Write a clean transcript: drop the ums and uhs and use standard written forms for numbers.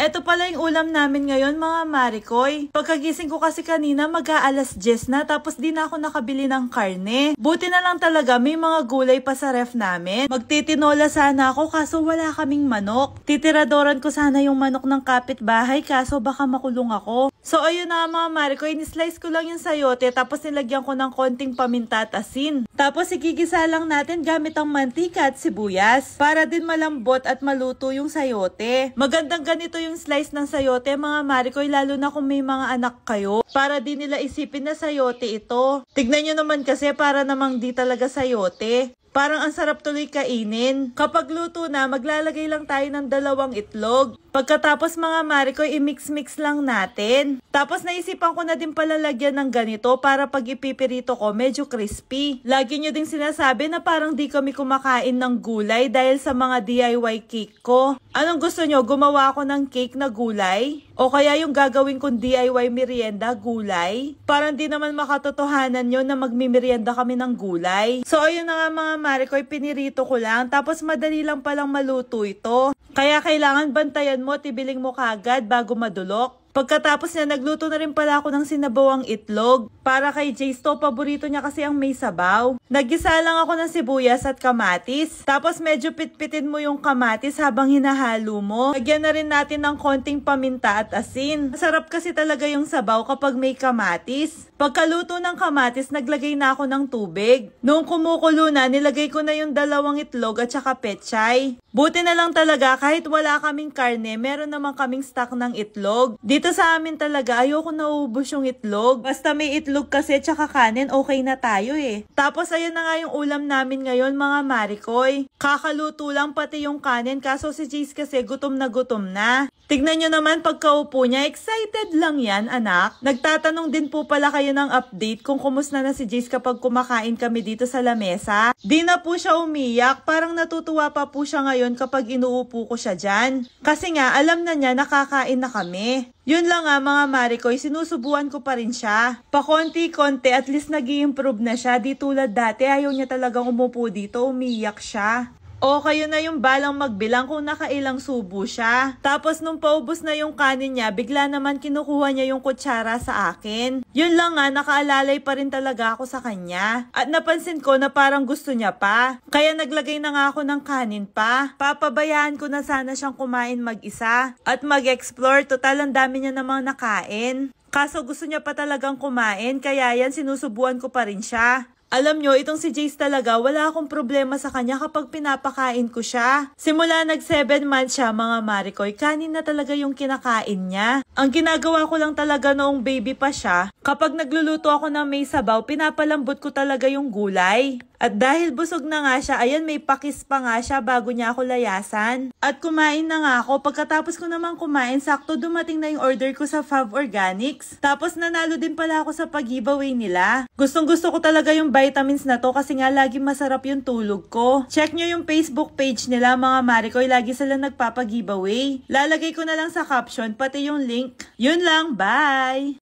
Eto pala yung ulam namin ngayon mga Marikoy. Pagkagising ko kasi kanina mag-aalas 10 na tapos di na ako nakabili ng karne. Buti na lang talaga may mga gulay pa sa ref namin. Magtitinola sana ako kaso wala kaming manok. Titiradoran ko sana yung manok ng kapitbahay kaso baka makulong ako. So ayun na mga Marikoy, ni-slice ko lang yung sayote tapos nilagyan ko ng konting paminta at asin. Tapos igigisa lang natin gamit ang mantika at sibuyas para din malambot at maluto yung sayote. Magandang ganito yung slice ng sayote mga Marikoy, lalo na kung may mga anak kayo, para di nila isipin na sayote ito. Tignan nyo naman kasi para namang di talaga sayote. Parang ang sarap tuloy kainin. Kapag luto na, maglalagay lang tayo ng 2 itlog. Pagkatapos mga Marikoy, i-mix-mix lang natin. Tapos naisipan ko na din pala lagyan ng ganito para pag ipipirito ko, medyo crispy. Lagi nyo ding sinasabi na parang di kami kumakain ng gulay dahil sa mga DIY cake ko. Anong gusto nyo? Gumawa ako ng cake na gulay? O kaya yung gagawin kong DIY merienda, gulay? Parang di naman makatotohanan yun na magmimerienda kami ng gulay. So ayun na nga mga Marikoy, pinirito ko lang. Tapos madali lang palang maluto ito. Kaya kailangan bantayan mo, tibiling mo kagad bago madulok. Pagkatapos niya, nagluto na rin pala ako ng sinabawang itlog. Para kay Jaysto, paborito niya kasi ang may sabaw. Naggisa lang ako ng sibuyas at kamatis. Tapos medyo pitpitin mo yung kamatis habang hinahalo mo. Lagyan na rin natin ng konting paminta at asin. Masarap kasi talaga yung sabaw kapag may kamatis. Pagkaluto ng kamatis, naglagay na ako ng tubig. Noong kumukulo na, nilagay ko na yung 2 itlog at saka pechay. Buti na lang talaga kahit wala kaming karne, meron naman kaming stock ng itlog. Dito sa amin talaga, ayoko naubos yung itlog. Basta may itlog kasi tsaka kanin, okay na tayo eh. Tapos ayun na nga yung ulam namin ngayon mga Marikoy. Kakaluto lang pati yung kanin kaso si Jace kasi gutom na gutom na. Tignan nyo naman pagkaupo niya, excited lang yan anak. Nagtatanong din po pala kayo ng update kung kumusta na si Jace kapag kumakain kami dito sa lamesa. Di na po siya umiyak, parang natutuwa pa po siya ngayon kapag inuupo ko siya dyan. Kasi nga alam na niya nakakain na kami. Yun lang nga mga Marikoy, sinusubuan ko pa rin siya. Pakonti-konti, at least nag-i-improve na siya. Di tulad dati, ayaw niya talagang umupo dito, umiyak siya. O kayo na yung balang magbilang kung nakailang subo siya. Tapos nung paubos na yung kanin niya, bigla naman kinukuha niya yung kutsara sa akin. Yun lang nga, nakaalalay pa rin talaga ako sa kanya. At napansin ko na parang gusto niya pa. Kaya naglagay na nga ako ng kanin pa. Papabayaan ko na sana siyang kumain mag-isa. At mag-explore, total ang dami niya namang nakain. Kaso gusto niya pa talagang kumain, kaya yan sinusubuan ko pa rin siya. Alam nyo, itong si Jace talaga, wala akong problema sa kanya kapag pinapakain ko siya. Simula nag 7 months siya mga Marikoy, kanin na talaga yung kinakain niya. Ang ginagawa ko lang talaga noong baby pa siya, kapag nagluluto ako ng may sabaw, pinapalambot ko talaga yung gulay. At dahil busog na nga siya, ayan may pakis pa nga siya bago niya ako layasan. At kumain na nga ako. Pagkatapos ko naman kumain, sakto dumating na yung order ko sa Fav Organics. Tapos nanalo din pala ako sa pag-giveaway nila. Gustong gusto ko talaga yung vitamins na to kasi nga lagi masarap yung tulog ko. Check nyo yung Facebook page nila mga Marikoy, lagi sila nagpapag-giveaway. Lalagay ko na lang sa caption pati yung link. Yun lang, bye!